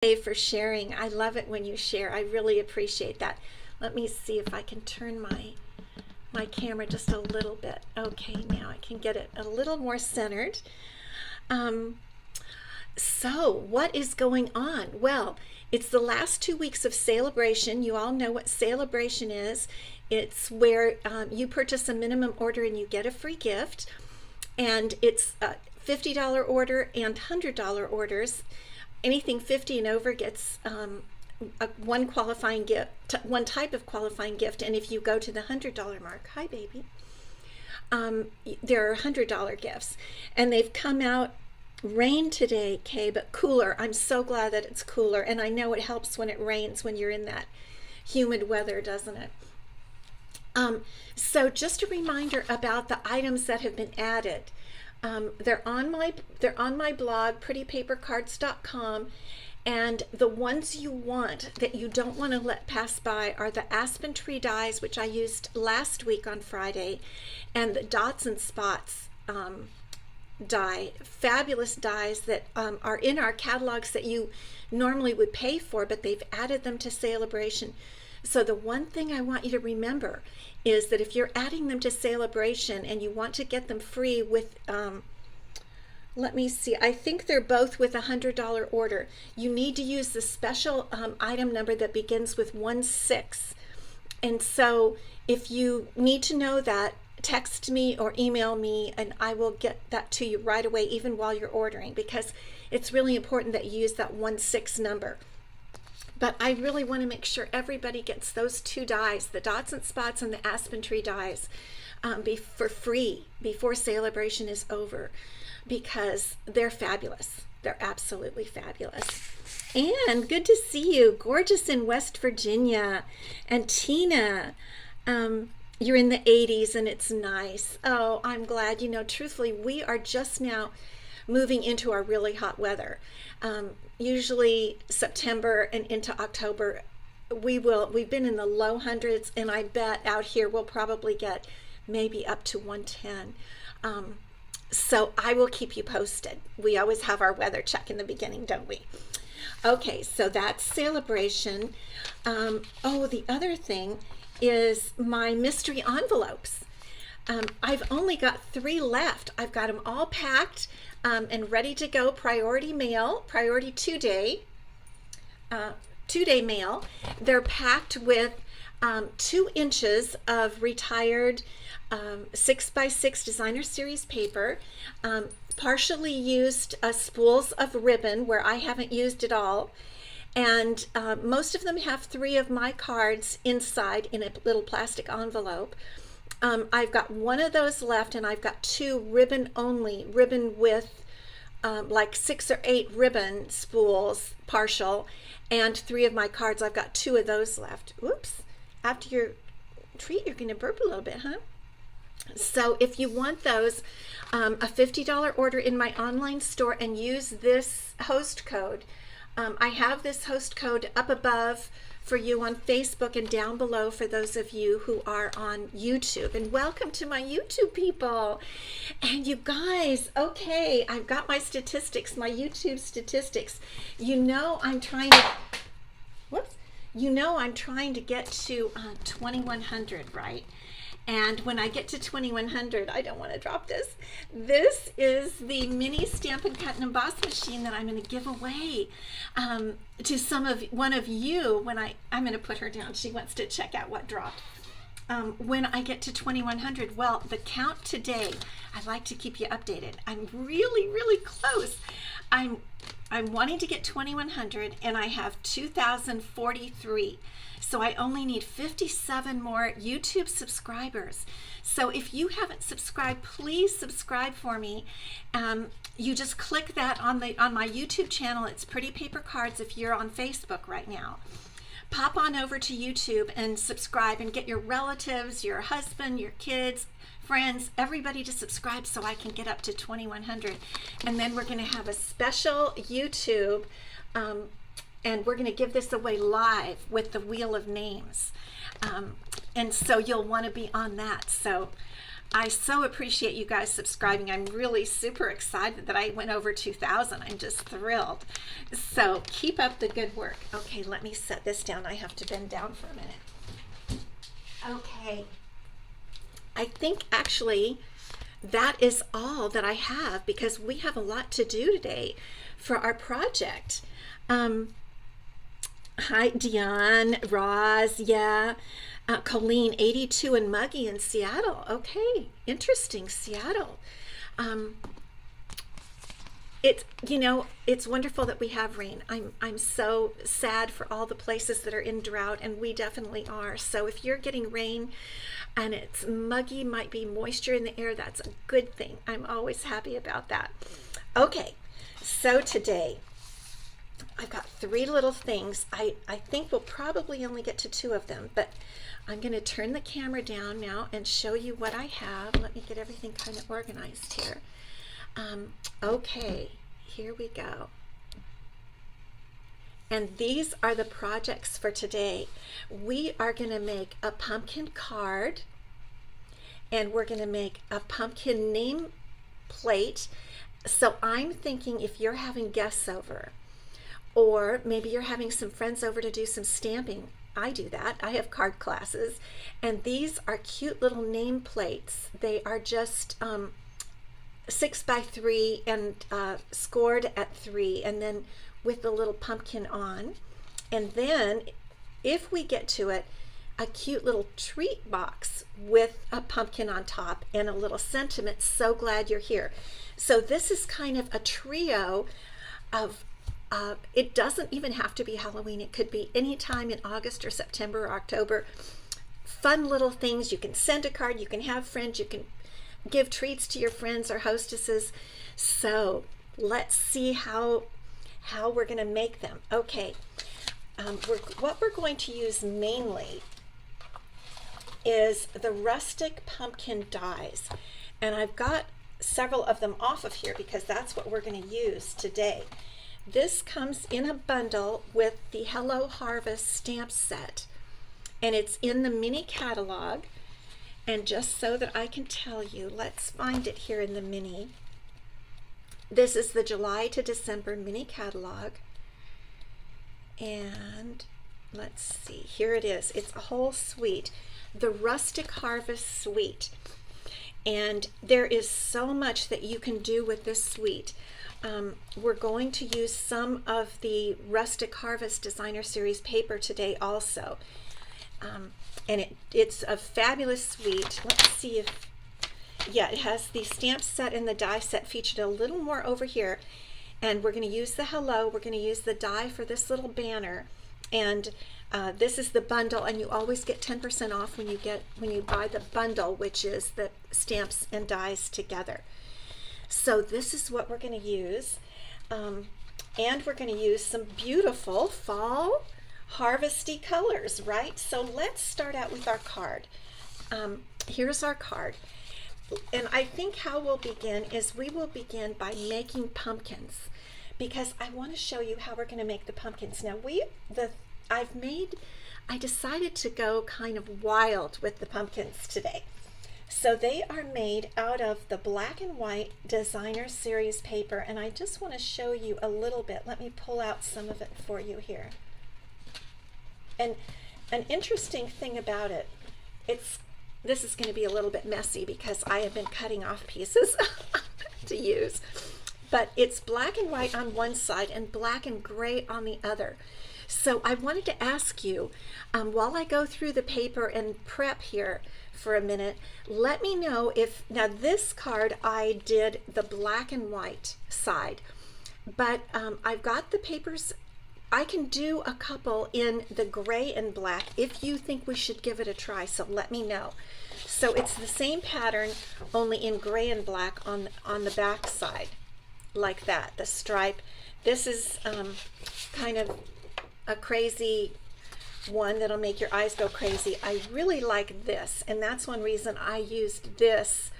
For sharing. I love it when you share. I really appreciate that. Let me see if I can turn my camera just a little bit. Okay, now I can get it a little more centered. So what is going on? Well, it's the last 2 weeks of Celebration. You all know what Celebration is. It's where you purchase a minimum order and you get a free gift. And it's a $50 order and $100 orders. Anything 50 and over gets one qualifying gift, one type of qualifying gift. And if you go to the $100 mark, hi baby, there are $100 gifts. And they've come out, rain today, Kay, but cooler. I'm so glad that it's cooler. And I know it helps when it rains, when you're in that humid weather, doesn't it? So just a reminder about the items that have been added. They're on my blog, prettypapercards.com, and the ones you want that you don't want to let pass by are the Aspen Tree dies, which I used last week on Friday, and the Dots and Spots die, fabulous dies that are in our catalogs that you normally would pay for, but they've added them to Celebration. So the one thing I want you to remember is that if you're adding them to Celebration and you want to get them free with, let me see, I think they're both with a $100 order. You need to use the special item number that begins with 16. And so if you need to know that, text me or email me and I will get that to you right away, even while you're ordering, because it's really important that you use that 16 number. But I really want to make sure everybody gets those two dies, the Dots and Spots and the Aspen Tree dies, for free before Celebration is over, because they're fabulous. They're absolutely fabulous. And good to see you, gorgeous in West Virginia. And Tina, you're in the 80s and it's nice. Oh, I'm glad. You know, truthfully, we are just now moving into our really hot weather. Usually September and into October, we've been in the low hundreds, and I bet out here we'll probably get maybe up to 110. So I will keep you posted. We always have our weather check in the beginning, don't we? Okay, so that's Celebration. Oh, the other thing is my mystery envelopes. I've only got 3 left. I've got them all packed and ready to go. Priority mail, priority 2-day mail. They're packed with 2 inches of retired 6x6 designer series paper, partially used spools of ribbon where I haven't used it all. And most of them have 3 of my cards inside in a little plastic envelope. I've got 1 of those left, and I've got 2 ribbon with like 6 or 8 ribbon spools, partial, and 3 of my cards. I've got 2 of those left. Oops, after your treat, you're gonna burp a little bit, huh? So if you want those, a $50 order in my online store and use this host code. I have this host code up above for you on Facebook and down below for those of you who are on YouTube. And welcome to my YouTube people. And you guys, okay, I've got my statistics, my YouTube statistics. You know I'm trying to, whoops, you know I'm trying to get to 2100, right? And when I get to 2100, I don't want to drop this. This is the mini Stampin' Cut and Emboss machine that I'm going to give away to one of you when I'm going to put her down. She wants to check out what dropped. When I get to 2100, well, the count today, I'd like to keep you updated. I'm really, really close. I'm wanting to get 2100 and I have 2043. So I only need 57 more YouTube subscribers. So if you haven't subscribed, please subscribe for me. You just click that on my YouTube channel. It's Pretty Paper Cards if you're on Facebook right now. Pop on over to YouTube and subscribe and get your relatives, your husband, your kids, friends, everybody to subscribe so I can get up to 2100. And then we're going to have a special YouTube and we're going to give this away live with the Wheel of Names. And so you'll want to be on that. So I so appreciate you guys subscribing. I'm really super excited that I went over 2,000. I'm just thrilled. So keep up the good work. Okay, let me set this down. I have to bend down for a minute. Okay. I think actually that is all that I have because we have a lot to do today for our project. Hi, Dion, Roz, yeah. Colleen, 82, and Muggy in Seattle. Okay, interesting, Seattle. It's wonderful that we have rain. I'm so sad for all the places that are in drought, and we definitely are. So if you're getting rain and it's muggy, might be moisture in the air, that's a good thing. I'm always happy about that. Okay, so today I've got 3 little things. I think we'll probably only get to 2 of them, but I'm going to turn the camera down now and show you what I have. Let me get everything kind of organized here. Okay, here we go. And these are the projects for today. We are going to make a pumpkin card, and we're going to make a pumpkin name plate. So I'm thinking if you're having guests over, or maybe you're having some friends over to do some stamping. I do that. I have card classes, and these are cute little name plates. They are just 6 by 3 and scored at 3, and then with the little pumpkin on. And then if we get to it, a cute little treat box with a pumpkin on top and a little sentiment, so glad you're here. So this is kind of a trio of it doesn't even have to be Halloween. It could be any time in August or September or October. Fun little things. You can send a card, you can have friends, you can give treats to your friends or hostesses. So let's see how we're going to make them. Okay, what we're going to use mainly is the Rustic pumpkin dies. And I've got several of them off of here because that's what we're going to use today. This comes in a bundle with the Hello Harvest stamp set, and it's in the mini catalog. And just so that I can tell you, let's find it here in the mini. This is the July to December mini catalog, and let's see, here it is. It's a whole suite, the Rustic Harvest suite, and there is so much that you can do with this suite. We're going to use some of the Rustic Harvest Designer Series paper today also. And it's a fabulous suite. Let's see if, yeah, it has the stamp set and the die set featured a little more over here. And we're going to use the hello. We're going to use the die for this little banner. And this is the bundle, and you always get 10% off when you buy the bundle, which is the stamps and dies together. So this is what we're going to use, and we're going to use some beautiful fall harvesty colors, right? So let's start out with our card. Here's our card, and I think how we'll begin is we will begin by making pumpkins, because I want to show you how we're going to make the pumpkins. Now I decided to go kind of wild with the pumpkins today. So they are made out of the black and white Designer Series paper, and I just want to show you a little bit. Let me pull out some of it for you here. And an interesting thing about it, this is going to be a little bit messy because I have been cutting off pieces to use, but it's black and white on one side and black and gray on the other. So I wanted to ask you, while I go through the paper and prep here for a minute, let me know if, now this card I did the black and white side, but I've got the papers. I can do a couple in the gray and black if you think we should give it a try, so let me know. So it's the same pattern, only in gray and black on the back side, like that, the stripe. This is kind of a crazy one that'll make your eyes go crazy. I really like this, and that's one reason I used this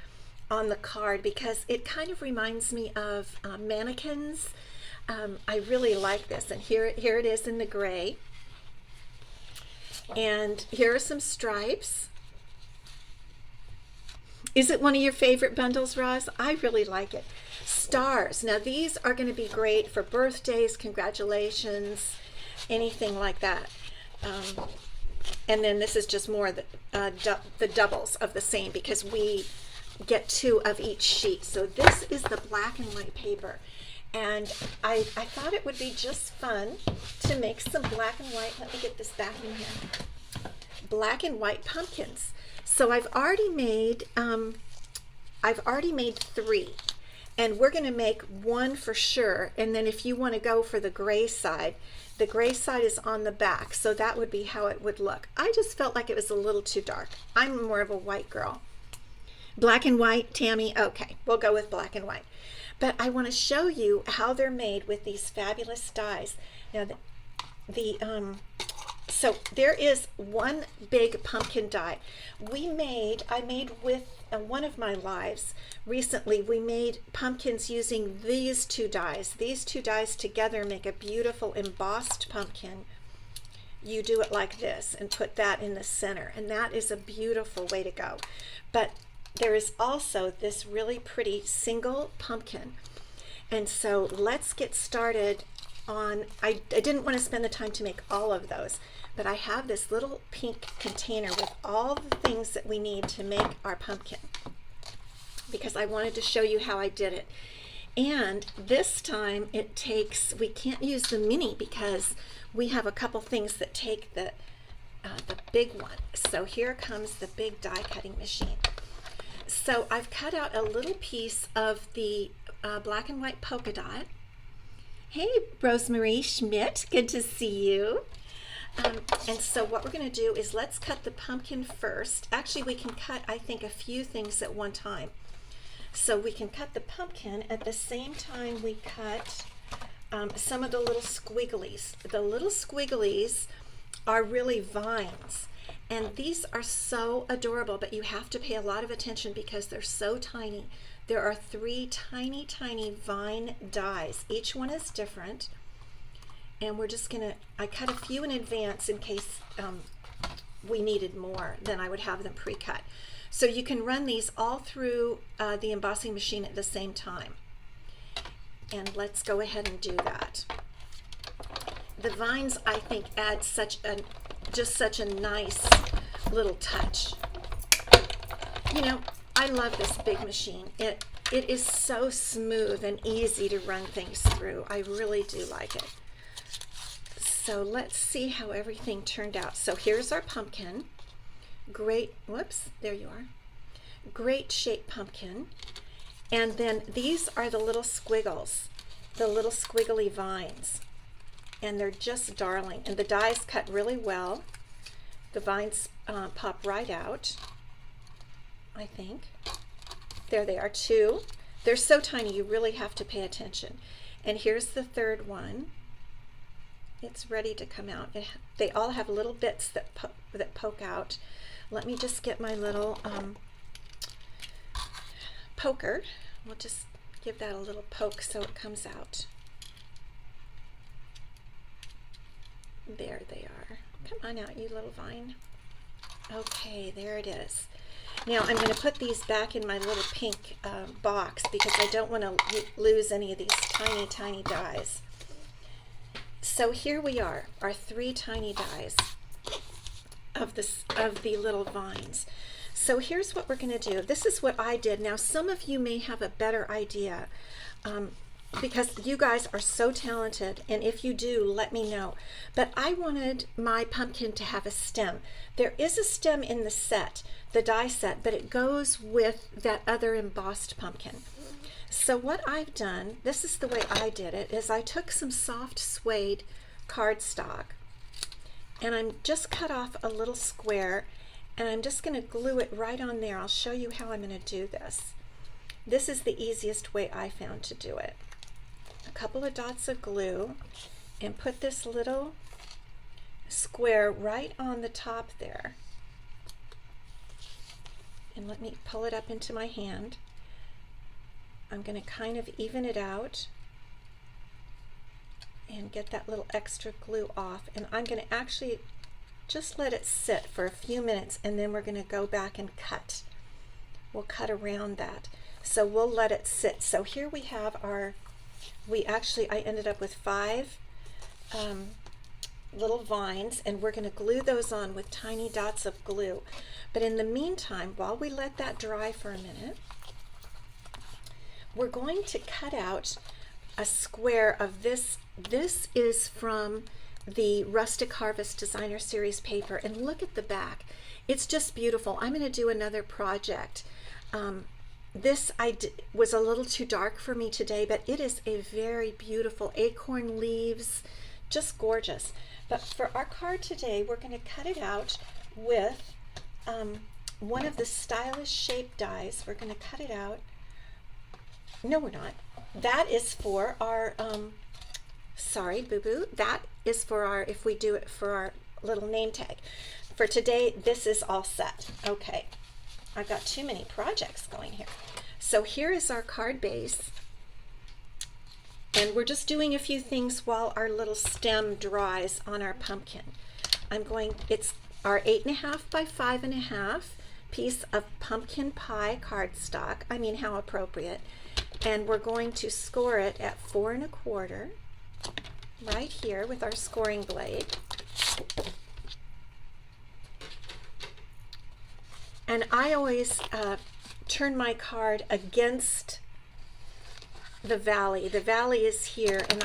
on the card, because it kind of reminds me of mannequins. I really like this, and here it is in the gray, and here are some stripes, Is it one of your favorite bundles, Roz? I really like it. Stars. Now these are going to be great for birthdays, congratulations, anything like that. And then this is just more the doubles of the same because we get 2 of each sheet. So this is the black and white paper. And I thought it would be just fun to make some black and white. Let me get this back in here. Black and white pumpkins. So I've already made 3, and we're going to make 1 for sure. And then if you want to go for the gray side is on the back, so that would be how it would look. I just felt like it was a little too dark. I'm more of a white girl. Black and white, Tammy? Okay, we'll go with black and white. But I want to show you how they're made with these fabulous dies. Now, so there is one big pumpkin die. I made with one of my lives recently, we made pumpkins using these 2 dies. These 2 dies together make a beautiful embossed pumpkin. You do it like this and put that in the center, and that is a beautiful way to go. But there is also this really pretty single pumpkin. And so let's get started on, I didn't want to spend the time to make all of those, but I have this little pink container with all the things that we need to make our pumpkin because I wanted to show you how I did it. And this time we can't use the mini because we have a couple things that take the big one. So here comes the big die cutting machine. So I've cut out a little piece of the black and white polka dot. Hey, Rosemary Schmidt, good to see you. And so what we're going to do is let's cut the pumpkin first. Actually, we can cut, I think, a few things at one time. So we can cut the pumpkin at the same time we cut some of the little squigglies. The little squigglies are really vines. And these are so adorable, but you have to pay a lot of attention because they're so tiny. There are 3 tiny, tiny vine dies. Each one is different. And we're just gonna, I cut a few in advance in case we needed more, then I would have them pre-cut. So you can run these all through the embossing machine at the same time. And let's go ahead and do that. The vines, I think, add just such a nice little touch. You know, I love this big machine. It is so smooth and easy to run things through. I really do like it. So let's see how everything turned out. So here's our pumpkin. Great, whoops, there you are. Great shaped pumpkin. And then these are the little squiggles, the little squiggly vines. And they're just darling. And the dies cut really well. The vines pop right out, I think. There they are, 2. They're so tiny, you really have to pay attention. And here's the 3rd one. It's ready to come out. They all have little bits that poke out. Let me just get my little poker. We'll just give that a little poke so it comes out. There they are. Come on out, you little vine. Okay, there it is. Now I'm going to put these back in my little pink box because I don't want to lose any of these tiny, tiny dies. So here we are, our 3 tiny dies of the little vines. So here's what we're going to do. This is what I did. Now some of you may have a better idea because you guys are so talented, and if you do, let me know. But I wanted my pumpkin to have a stem. There is a stem in the set, the die set, but it goes with that other embossed pumpkin. So what I've done, this is the way I did it, is I took some soft suede cardstock and I'm just cut off a little square and I'm just going to glue it right on there. I'll show you how I'm going to do this. This is the easiest way I found to do it. A couple of dots of glue and put this little square right on the top there. And let me pull it up into my hand. I'm going to kind of even it out and get that little extra glue off, and I'm going to actually just let it sit for a few minutes, and then we're going to go back and cut we'll cut around that. So we'll let it sit. So here we have our, I ended up with 5 little vines, and we're going to glue those on with tiny dots of glue. But in the meantime, while we let that dry for a minute, we're going to cut out a square of this. This is from the Rustic Harvest Designer Series paper, and look at the back. It's just beautiful. I'm going to do another project. This was a little too dark for me today, but it is a very beautiful acorn leaves, just gorgeous. But for our card today, we're going to cut it out with one of the stylish shape dies. We're going to cut it out. No, we're not. That is for our, sorry, boo-boo. That is for our, if we do it for our little name tag. For today, this is all set. Okay. I've got too many projects going here. So here is our card base. And we're just doing a few things while our little stem dries on our pumpkin. It's our 8.5 by 5.5 piece of pumpkin pie cardstock. I mean, how appropriate. And we're going to score it at 4 1/4 right here with our scoring blade. And I always turn my card against the valley. The valley is here, and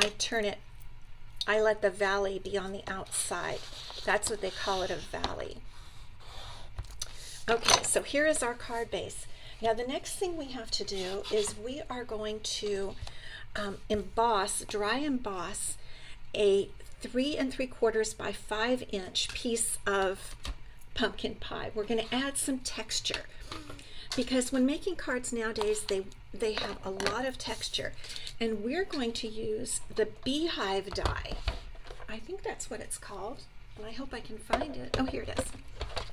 I let the valley be on the outside. That's what they call it, a valley. Okay, so here is our card base. Now the next thing we have to do is we are going to dry emboss a 3 3/4 by 5 inch piece of pumpkin pie. We're going to add some texture, because when making cards nowadays, they have a lot of texture, and we're going to use the beehive die. I think that's what it's called, and I hope I can find it. Oh, here it is.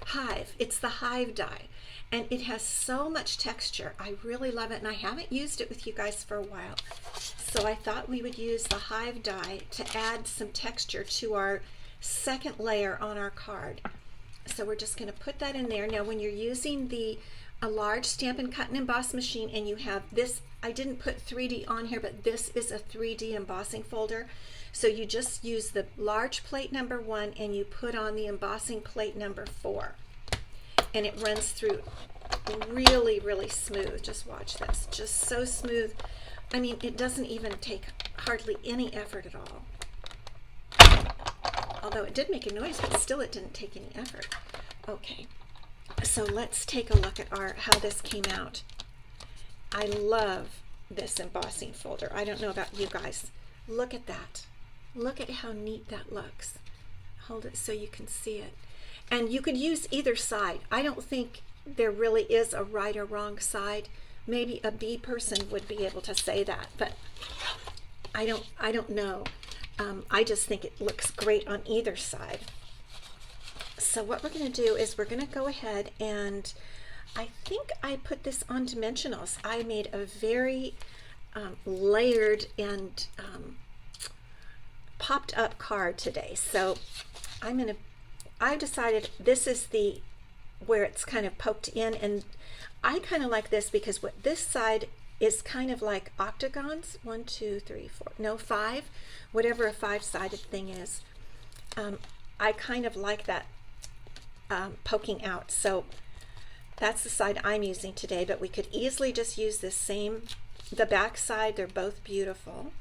Hive. It's the hive die, and it has so much texture. I really love it, and I haven't used it with you guys for a while, so I thought we would use the hive die to add some texture to our second layer on our card. So we're just going to put that in there. Now when you're using a large Stampin' Cut and Emboss machine, and you have this, I didn't put 3D on here, but this is a 3D embossing folder. So you just use the large plate number 1 and you put on the embossing plate number 4. And it runs through really, really smooth. Just watch this. Just so smooth. I mean, it doesn't even take hardly any effort at all. Although it did make a noise, but still it didn't take any effort. Okay, so let's take a look at how this came out. I love this embossing folder. I don't know about you guys. Look at that. Look at how neat that looks. Hold it so you can see it. And you could use either side. I don't think there really is a right or wrong side. Maybe a bee person would be able to say that, but I don't know. I just think it looks great on either side. So what we're going to do is we're going to go ahead, and I think I put this on dimensionals. I made a very layered and popped up card today. So I decided this is where it's kind of poked in, and I kind of like this because this side is kind of like octagons. 1, 2, 3, 4, no, 5, whatever a 5-sided thing is. I kind of like that poking out. So that's the side I'm using today, but we could easily just use the back side. They're both beautiful.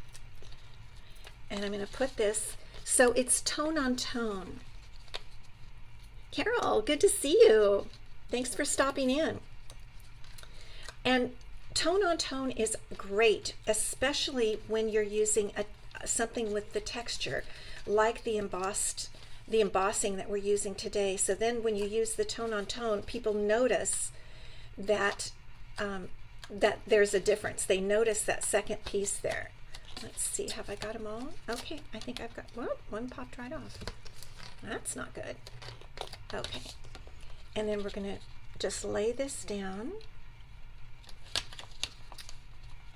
And I'm going to put this, so it's tone on tone. Carol, good to see you. Thanks for stopping in. And tone on tone is great, especially when you're using something with the texture, like the embossing that we're using today. So then when you use the tone on tone, people notice that that there's a difference. They notice that second piece there. Let's see, have I got them all? Okay, I think I've got, well, one popped right off. That's not good. Okay, and then we're going to just lay this down.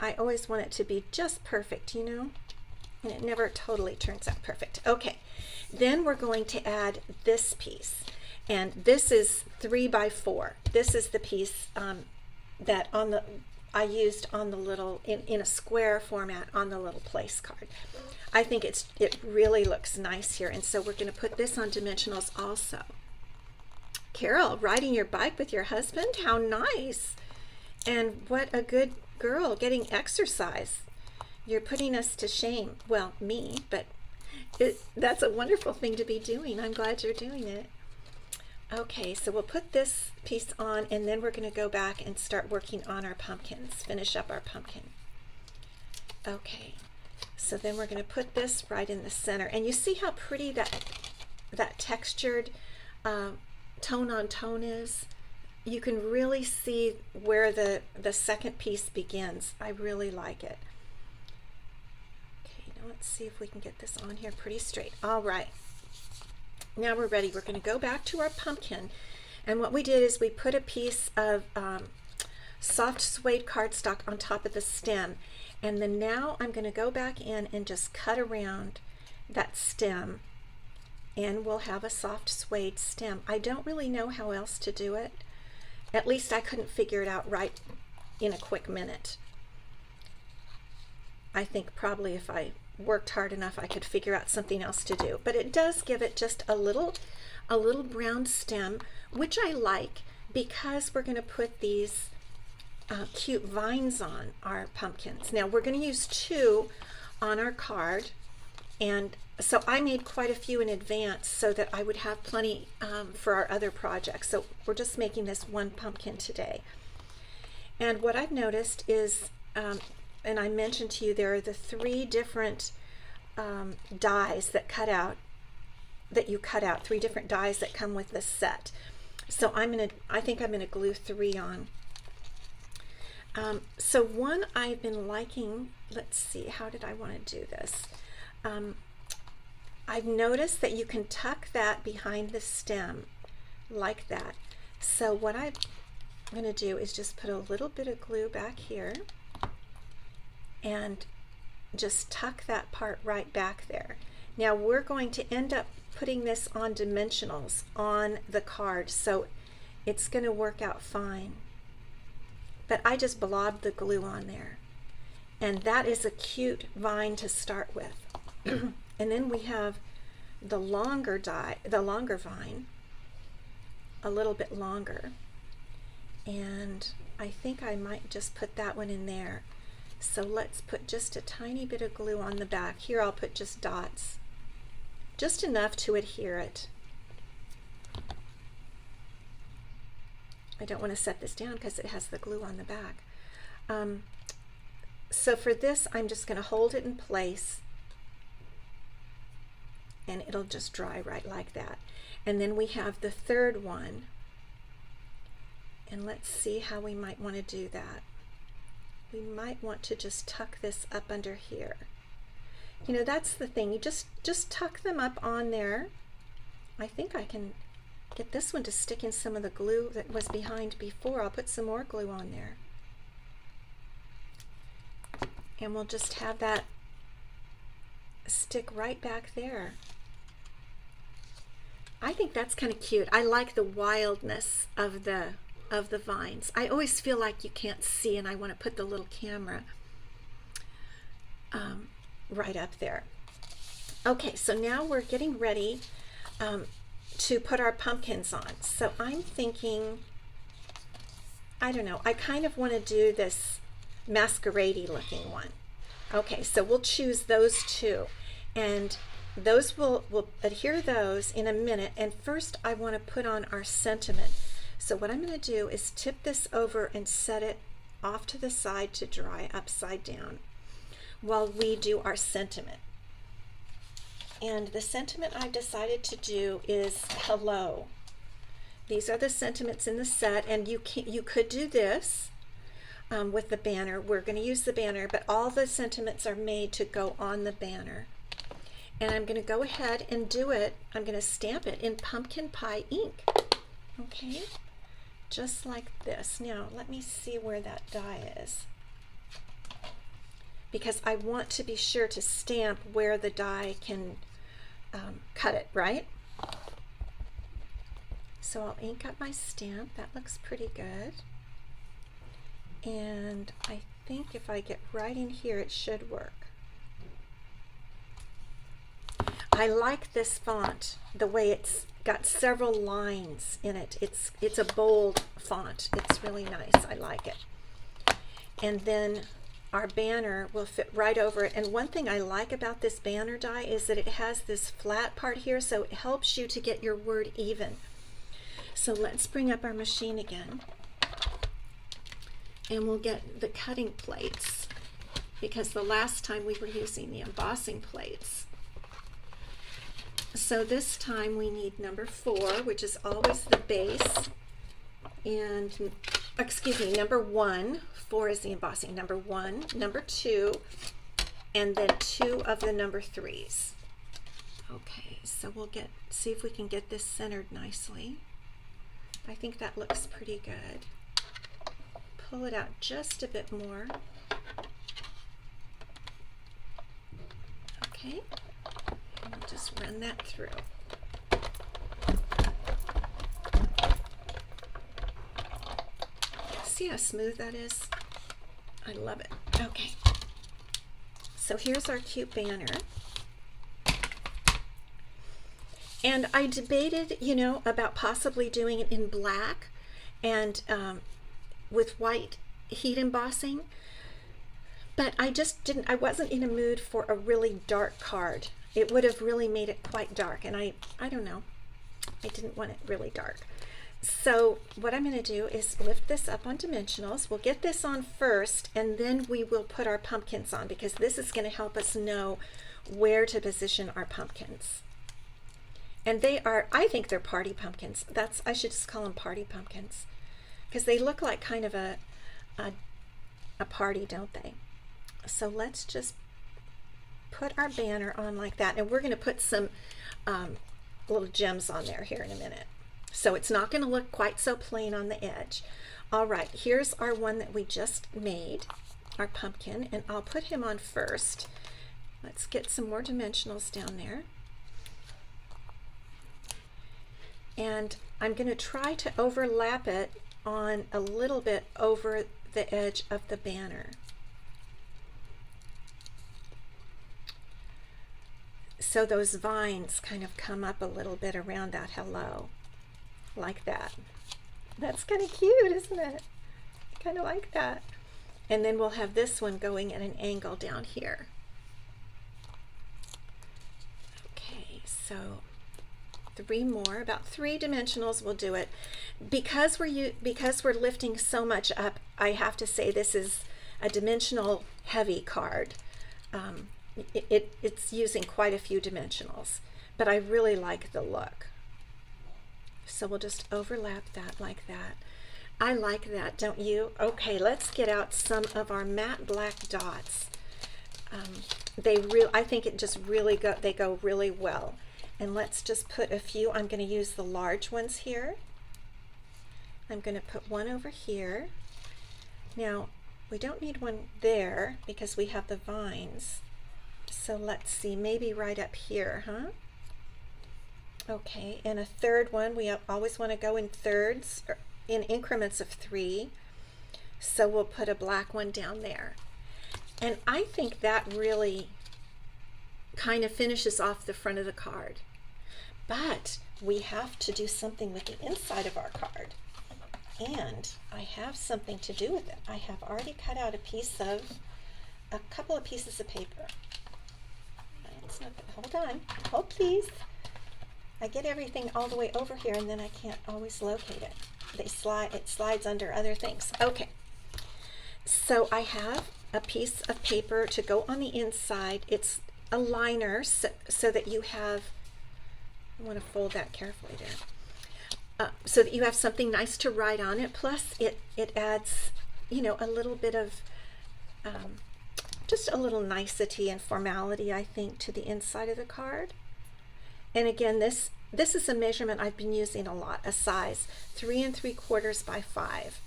I always want it to be just perfect, you know, and it never totally turns out perfect. Okay, then we're going to add this piece, and this is 3 by 4. This is the piece that I used on the little, in a square format on the little place card. I think it really looks nice here, and so we're going to put this on dimensionals also. Carol, riding your bike with your husband? How nice! And what a good girl, getting exercise. You're putting us to shame. Well, me, but that's a wonderful thing to be doing. I'm glad you're doing it. Okay, so we'll put this piece on, and then we're going to go back and start working on our pumpkins, finish up our pumpkin. Okay, so then we're going to put this right in the center, and you see how pretty that textured tone on tone is? You can really see where the second piece begins. I really like it. Okay, now let's see if we can get this on here pretty straight. All right. Now we're ready. We're going to go back to our pumpkin, and what we did is we put a piece of soft suede cardstock on top of the stem, and then now I'm going to go back in and just cut around that stem, and we'll have a soft suede stem. I don't really know how else to do it. At least I couldn't figure it out right in a quick minute. I think probably if I worked hard enough I could figure out something else to do, but it does give it just a little brown stem, which I like because we're going to put these cute vines on our pumpkins. Now we're going to use 2 on our card, and so I made quite a few in advance so that I would have plenty for our other projects. So we're just making this one pumpkin today. And what I've noticed is and I mentioned to you, there are the 3 different dies that you cut out, 3 different dies that come with this set. So I think I'm gonna glue 3 on. So one I've been liking, let's see, how did I want to do this? I've noticed that you can tuck that behind the stem like that. So what I'm gonna do is just put a little bit of glue back here and just tuck that part right back there. Now we're going to end up putting this on dimensionals on the card, so it's going to work out fine. But I just blobbed the glue on there, and that is a cute vine to start with. And then we have the longer vine, a little bit longer, and I think I might just put that one in there. So let's put just a tiny bit of glue on the back. Here I'll put just dots, just enough to adhere it. I don't want to set this down because it has the glue on the back. So for this, I'm just going to hold it in place, and it'll just dry right like that. And then we have the third one, and let's see how we might want to do that. We might want to just tuck this up under here. You know, that's the thing, you just tuck them up on there. I think I can get this one to stick in some of the glue that was behind before. I'll put some more glue on there, and we'll just have that stick right back there. I think that's kind of cute. I like the wildness of the vines. I always feel like you can't see, and I want to put the little camera right up there. Okay, so now we're getting ready to put our pumpkins on. So I'm thinking, I don't know, I kind of want to do this masquerade-y looking one. Okay, so we'll choose those 2, and those we'll adhere those in a minute. And first I want to put on our sentiment. So what I'm going to do is tip this over and set it off to the side to dry upside down while we do our sentiment. And the sentiment I've decided to do is hello. These are the sentiments in the set, and you could do this with the banner. We're going to use the banner, but all the sentiments are made to go on the banner. And I'm going to go ahead and do it. I'm going to stamp it in pumpkin pie ink. Okay, just like this. Now let me see where that die is, because I want to be sure to stamp where the die can cut it, right? So I'll ink up my stamp. That looks pretty good. And I think if I get right in here, it should work. I like this font, the way it's got several lines in it. It's a bold font. It's really nice. I like it. And then our banner will fit right over it. And one thing I like about this banner die is that it has this flat part here, so it helps you to get your word even. So let's bring up our machine again. And we'll get the cutting plates, because the last time we were using the embossing plates. So this time we need number 4, which is always the base, and excuse me, number 1. 4 is the embossing. Number 1, number 2, and then 2 of the number 3s. Okay, so we'll see if we can get this centered nicely. I think that looks pretty good. Pull it out just a bit more. Okay. We'll just run that through. See how smooth that is? I love it. Okay. So here's our cute banner. And I debated, you know, about possibly doing it in black and with white heat embossing, but I just didn't, I wasn't in a mood for a really dark card. It would have really made it quite dark, and I don't know, I didn't want it really dark. So what I'm going to do is lift this up on dimensionals. We'll get this on first, and then we will put our pumpkins on, because this is going to help us know where to position our pumpkins. And they are, I think they're party pumpkins. I should just call them party pumpkins, because they look like kind of a party, don't they? So let's just put our banner on like that, and we're going to put some little gems on there here in a minute. So it's not going to look quite so plain on the edge. All right, here's our one that we just made, our pumpkin, and I'll put him on first. Let's get some more dimensionals down there. And I'm going to try to overlap it on a little bit over the edge of the banner. So those vines kind of come up a little bit around that hello, like that. That's kind of cute, isn't it? I kind of like that. And then we'll have this one going at an angle down here. Okay, so 3 more, about 3 dimensionals will do it. Because we're lifting so much up, I have to say this is a dimensional heavy card. It's using quite a few dimensionals, but I really like the look. So we'll just overlap that like that. I like that, don't you? Okay, let's get out some of our matte black dots. I think it just really they go really well. And let's just put a few. I'm going to use the large ones here. I'm going to put one over here. Now, we don't need one there because we have the vines. So let's see, maybe right up here, huh? Okay, and a third one. We always want to go in thirds, or in increments of 3. So we'll put a black one down there. And I think that really kind of finishes off the front of the card. But we have to do something with the inside of our card. And I have something to do with it. I have already cut out a couple of pieces of paper. Hold on, hold please. I get everything all the way over here and then I can't always locate it. It slides under other things. Okay, so I have a piece of paper to go on the inside. It's a liner so that you have, I want to fold that carefully there, so that you have something nice to write on it. Plus it adds, you know, a little bit of just a little nicety and formality, I think, to the inside of the card. And again, this is a measurement I've been using a lot, a size 3 3/4 by 5.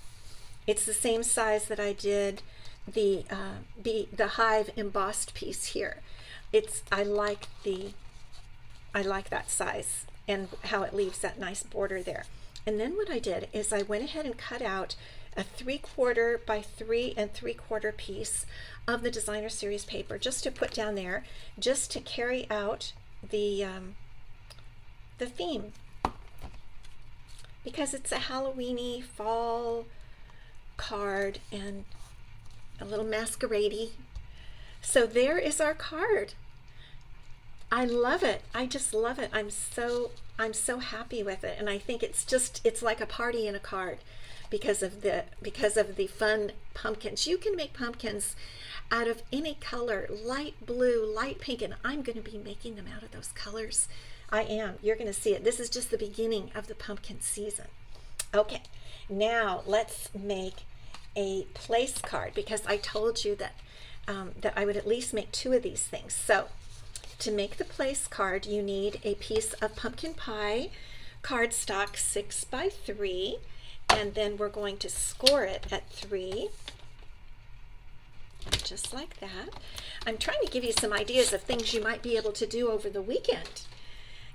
It's the same size that I did the hive embossed piece here. I like that size and how it leaves that nice border there. And then what I did is I went ahead and cut out a 3/4 by 3 3/4 piece of the designer series paper just to put down there, just to carry out the theme, because it's a Halloweeny fall card and a little masquerade-y. So there is our card. I love it. I just love it. I'm so happy with it, and I think it's like a party in a card because of the fun pumpkins. You can make pumpkins out of any color, light blue, light pink, and I'm going to be making them out of those colors. I am. You're going to see it. This is just the beginning of the pumpkin season. Okay, now let's make a place card, because I told you that that I would at least make 2 of these things. So to make the place card, you need a piece of pumpkin pie cardstock 6 by 3, and then we're going to score it at 3, just like that. I'm trying to give you some ideas of things you might be able to do over the weekend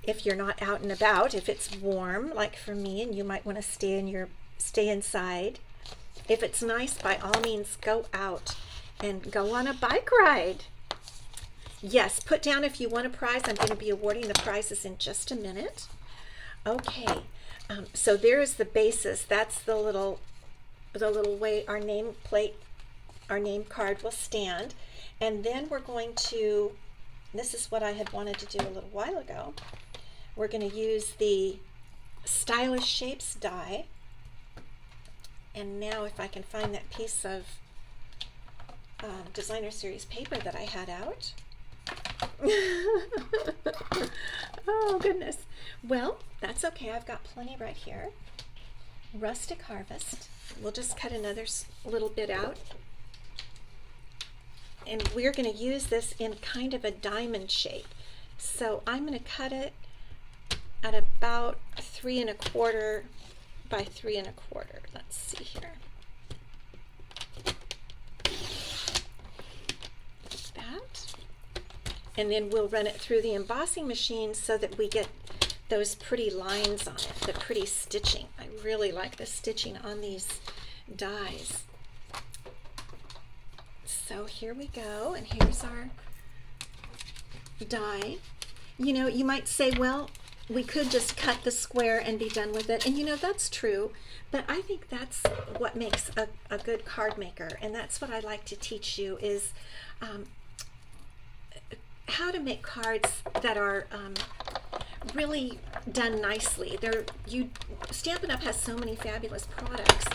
if you're not out and about, if it's warm like for me and you might want to stay inside. If it's nice, by all means go out and go on a bike ride. Yes, put down if you want a prize. I'm going to be awarding the prizes in just a minute. Okay, so there is the basis. That's the little way our name card will stand. And then we're going to, this is what I had wanted to do a little while ago. We're going to use the Stylish Shapes die. And now if I can find that piece of designer series paper that I had out. Oh goodness. Well, that's okay. I've got plenty right here. Rustic Harvest. We'll just cut another little bit out. And we're going to use this in kind of a diamond shape. So I'm going to cut it at about 3 1/4 by 3 1/4. Let's see here. That. And then we'll run it through the embossing machine so that we get those pretty lines on it, the pretty stitching. I really like the stitching on these dies. So here we go, and here's our die. You know, you might say, well, we could just cut the square and be done with it. And you know, that's true, but I think that's what makes a good card maker. And that's what I like to teach you is how to make cards that are really done nicely. Stampin' Up! Has so many fabulous products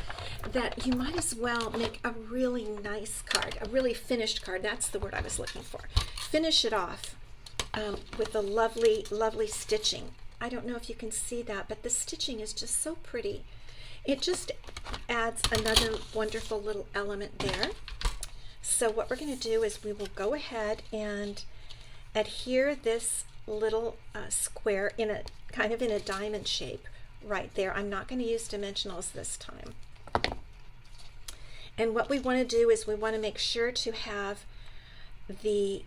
that you might as well make a really nice card, a really finished card. That's the word I was looking for. Finish it off with the lovely, lovely stitching. I don't know if you can see that, but the stitching is just so pretty. It just adds another wonderful little element there. So what we're going to do is we will go ahead and adhere this little square in a kind of in a diamond shape right there. I'm not going to use dimensionals this time. And what we want to do is we want to make sure to have the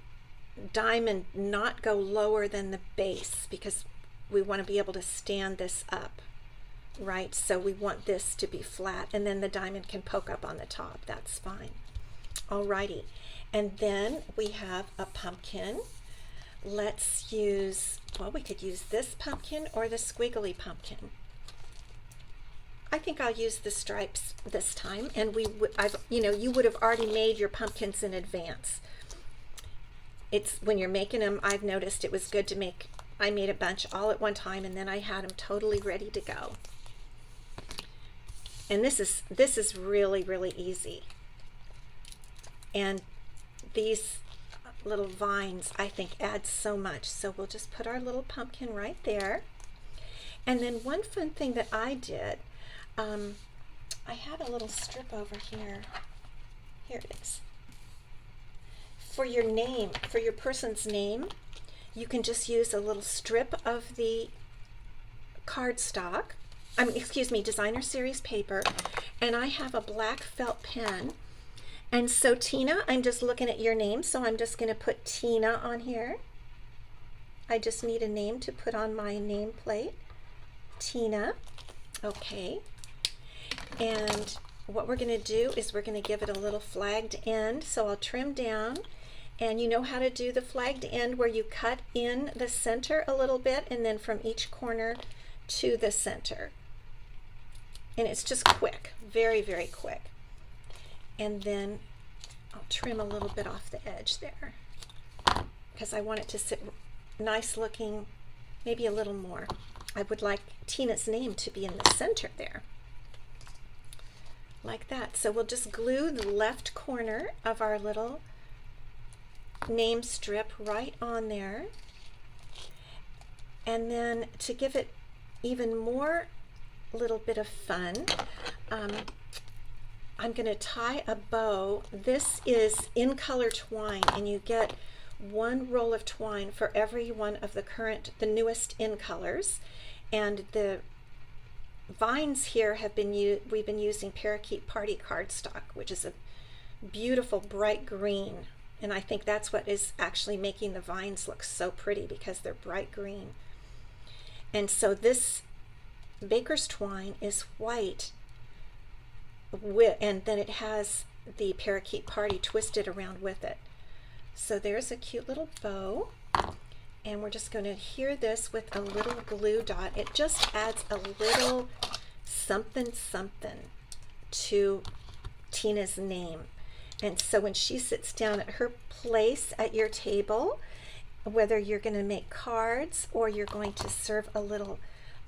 diamond not go lower than the base, because we want to be able to stand this up, right? So we want this to be flat, and then the diamond can poke up on the top. That's fine. Alrighty, and then we have a pumpkin. Let's use, well, we could use this pumpkin or the squiggly pumpkin. I think I'll use the stripes this time, and you would have already made your pumpkins in advance. It's when you're making them, I've noticed it was good to make, I made a bunch all at one time, and then I had them totally ready to go. And this is really, really easy. And these little vines, I think, add so much. So we'll just put our little pumpkin right there. And then one fun thing that I did, I had a little strip over here. Here it is. For your name, for your person's name, you can just use a little strip of the cardstock, designer series paper, and I have a black felt pen. And so Tina, I'm just looking at your name, so I'm just going to put Tina on here. I just need a name to put on my nameplate. Tina. Okay. And what we're going to do is we're going to give it a little flagged end. So I'll trim down, and you know how to do the flagged end where you cut in the center a little bit and then from each corner to the center. And it's just quick, very, very quick. And then I'll trim a little bit off the edge there because I want it to sit nice looking, maybe a little more. I would like Tina's name to be in the center there, like that. So we'll just glue the left corner of our little name strip right on there. And then to give it even more little bit of fun, I'm going to tie a bow. This is in color twine, and you get one roll of twine for every one of the newest in colors. And the vines here have been we've been using Parakeet Party cardstock, which is a beautiful bright green, and I think that's what is actually making the vines look so pretty, because they're bright green. And so this baker's twine is white, and then it has the Parakeet Party twisted around with it. So there's a cute little bow, and we're just going to adhere this with a little glue dot. It just adds a little something something to Tina's name. And so when she sits down at her place at your table, whether you're going to make cards or you're going to serve a little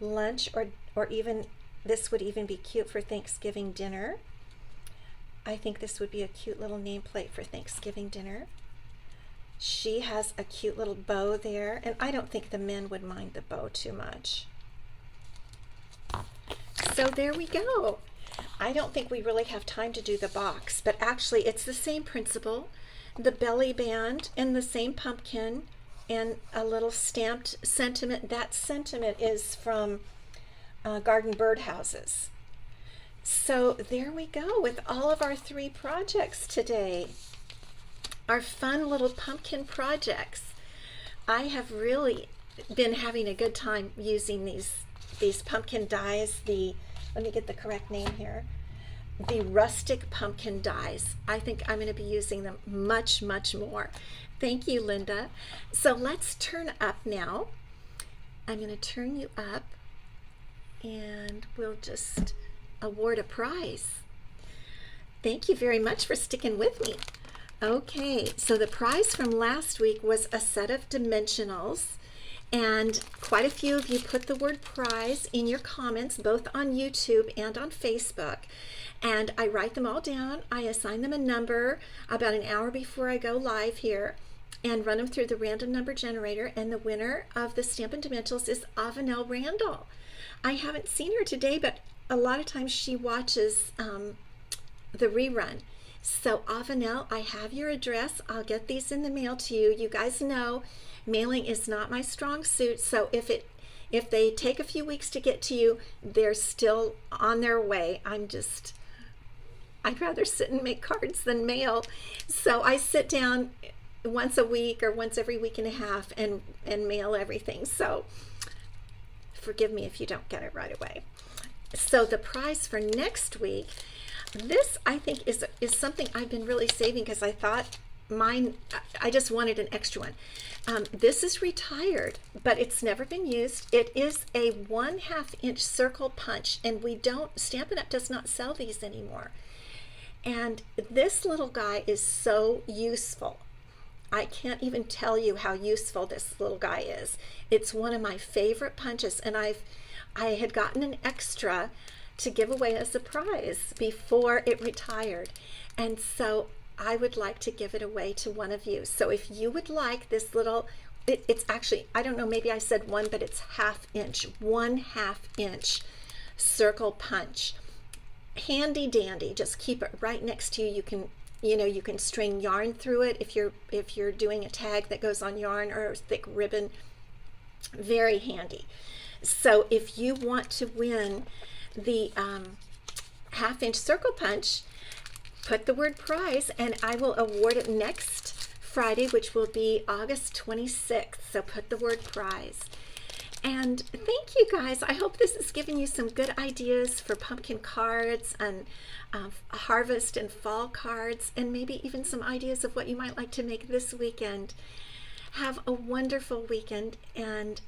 lunch, or even this would even be cute for Thanksgiving dinner. I think this would be a cute little nameplate for Thanksgiving dinner. She has a cute little bow there, and I don't think the men would mind the bow too much. So there we go. I don't think we really have time to do the box, but actually it's the same principle. The belly band and the same pumpkin and a little stamped sentiment. That sentiment is from Garden Birdhouses. So there we go with all of our 3 projects today. Our fun little pumpkin projects. I have really been having a good time using these pumpkin dies. Let me get the correct name here. The Rustic pumpkin dies. I think I'm going to be using them much, much more. Thank you, Linda. So let's turn up now. I'm going to turn you up, and we'll just award a prize. Thank you very much for sticking with me. Okay, so the prize from last week was a set of dimensionals, and quite a few of you put the word prize in your comments, both on YouTube and on Facebook. And I write them all down. I assign them a number about an hour before I go live here and run them through the random number generator. And the winner of the Stampin' Dimensionals is Avanel Randall. I haven't seen her today, but a lot of times she watches the rerun. So Avanel, I have your address. I'll get these in the mail to you. You guys know mailing is not my strong suit, so if they take a few weeks to get to you, they're still on their way. I'd rather sit and make cards than mail. So I sit down once a week or once every week and a half and mail everything. So forgive me if you don't get it right away. So the prize for next week, this I think is something I've been really saving, because I thought I just wanted an extra one. This is retired, but it's never been used. It is a 1/2 inch circle punch, and Stampin' Up! Does not sell these anymore. And this little guy is so useful. I can't even tell you how useful this little guy is. It's one of my favorite punches, and I had gotten an extra to give away as a prize before it retired. And so I would like to give it away to one of you. So if you would like this little, it's actually, I don't know, maybe I said 1, but it's 1/2 inch, 1/2 inch circle punch. Handy dandy, just keep it right next to you. You can string yarn through it if you're doing a tag that goes on yarn or a thick ribbon. Very handy. So if you want to win the 1/2 inch circle punch, put the word prize, and I will award it next Friday, which will be August 26th. So put the word prize. And thank you guys. I hope this has given you some good ideas for pumpkin cards and harvest and fall cards, and maybe even some ideas of what you might like to make this weekend. Have a wonderful weekend, and